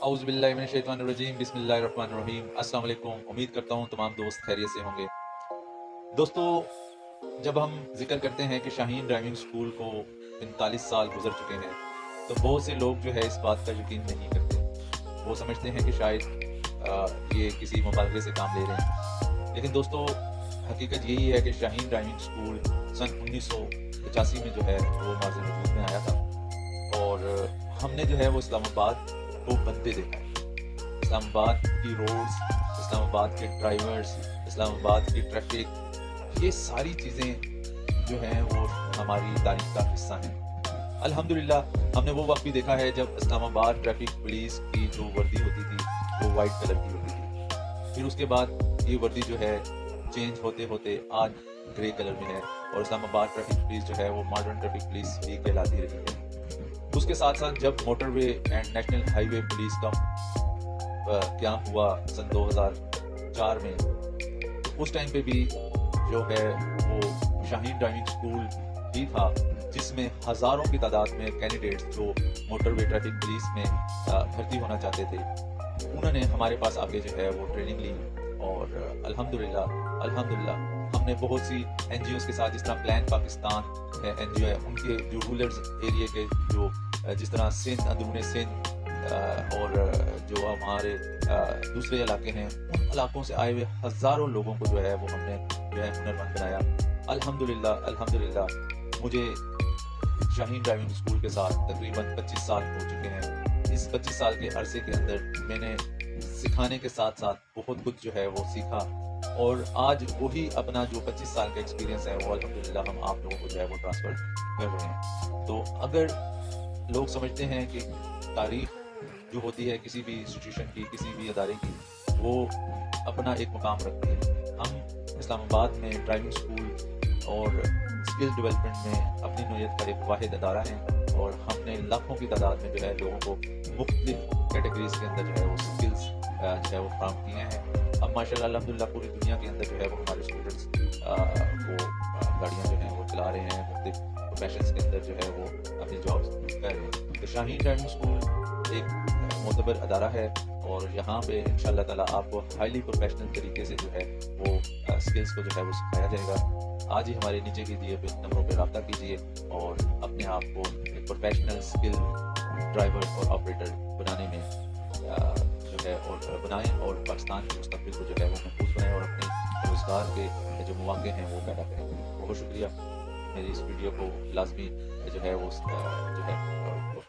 औज़ु बिल्लाहि मिनश शैतानिर रजीम बिस्मिल्लाहिर रहमानिर रहीम। अस्सलाम वालेकुम। उम्मीद करता हूँ तमाम दोस्त खैरियत से होंगे। दोस्तों, जब हम ज़िक्र करते हैं कि शाहीन ड्राइविंग स्कूल को 45 साल गुज़र चुके हैं, तो बहुत से लोग जो है इस बात का यकीन नहीं करते। वो समझते हैं कि शायद ये किसी मुबालगे से काम ले रहे हैं। लेकिन दोस्तों, हकीकत यही है कि शाहीन ड्राइविंग स्कूल सन 1985 में जो है वो मार्ज़ वजूद में आया था और हमने जो है वो इस्लामाबाद को बनते देखा है। इस्लामाबाद की रोड्स, इस्लामाबाद के ड्राइवर्स, इस्लामाबाद की ट्रैफिक, ये सारी चीज़ें जो हैं वो हमारी तारीख का हिस्सा हैं। अल्हम्दुलिल्लाह हमने वो वक्त भी देखा है जब इस्लामाबाद ट्रैफिक पुलिस की जो वर्दी होती थी वो वाइट कलर की होती थी। फिर उसके बाद ये वर्दी जो है चेंज होते होते आज ग्रे कलर में है और इस्लामाबाद ट्रैफिक पुलिस जो है वो मॉडर्न ट्रैफिक पुलिस भी कहलाती रही है। उसके साथ साथ जब motorway and national highway police का क्याम हुआ सन 2004 में, तो उस टाइम पे भी जो है वो शाहीन ड्राइविंग स्कूल भी था जिसमें हज़ारों की तादाद में कैंडिडेट्स जो मोटरवे ट्रैफिक पुलिस में भर्ती होना चाहते थे, उन्होंने हमारे पास आके जो है वो ट्रेनिंग ली और अल्हम्दुलिल्लाह हमने बहुत सी NGOs के साथ, जिस तरह प्लान पाकिस्तान NGO है, उनके जो रूरल एरिया के जो जिस तरह सिंध, अंदरूनी सिंध और जो हमारे दूसरे इलाके हैं, उन इलाकों से आए हुए हज़ारों लोगों को जो है वो हमने जो है हुनरमंद बनाया। अल्हम्दुलिल्लाह मुझे शाहीन ड्राइविंग स्कूल के साथ तकरीबन 25 साल हो चुके हैं। इस 25 साल के अरसे के अंदर मैंने सिखाने के साथ साथ बहुत कुछ जो है वो सीखा और आज वही अपना जो 25 साल का एक्सपीरियंस है वो अल्हम्दुलिल्लाह हम आप लोगों को जो है वो ट्रांसफ़र कर रहे हैं। तो अगर लोग समझते हैं कि तारीख जो होती है किसी भी इंस्टीट्यूशन की, किसी भी अदारे की, वो अपना एक मुकाम रखती है। हम इस्लामाबाद में ड्राइविंग स्कूल और स्किल डेवलपमेंट में अपनी नौयत का एक वाहिद अदारा है और हमने लाखों की तादाद में जो है लोगों को मुख्तलिफ कैटेगरीज के अंदर जो है वो स्किल्स जो है वो फराहम किए हैं। अब माशाल्लाह अल्हम्दुलिल्लाह पूरी दुनिया के अंदर जो है वो हमारे स्टूडेंट्स वो गाड़ियाँ जो हैं वो चला रहे हैं, मुख्तलिफ प्रोफेशंस के अंदर जो है वो अपनी जॉब्स कर रहे हैं। तो शाहीन ड्राइविंग स्कूल एक मोतबर अदारा है और यहाँ पे इंशाअल्लाह ताला आपको हाईली प्रोफेशनल तरीके से जो है वो स्किल्स को जो है वो सिखाया जाएगा। आज ही हमारे नीचे के दिए नंबरों पर रब्ता कीजिए और अपने आप को एक प्रोफेशनल स्किल ड्राइवर और ऑपरेटर बनाने में जो है और बनाएं और पाकिस्तान के मुस्तक़बिल को जो है वो महफूज बनाएं और अपने रोज़गार के जो मौके हैं वो पैदा करें। बहुत शुक्रिया। मेरी इस वीडियो को लाजमी जो है वो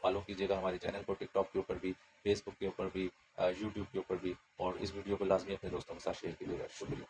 फॉलो कीजिएगा हमारे चैनल को, टिकटॉक के ऊपर भी, फेसबुक के ऊपर भी, यूट्यूब के ऊपर भी, और इस वीडियो को लाजमी अपने दोस्तों के साथ शेयर कीजिएगा। शुक्रिया।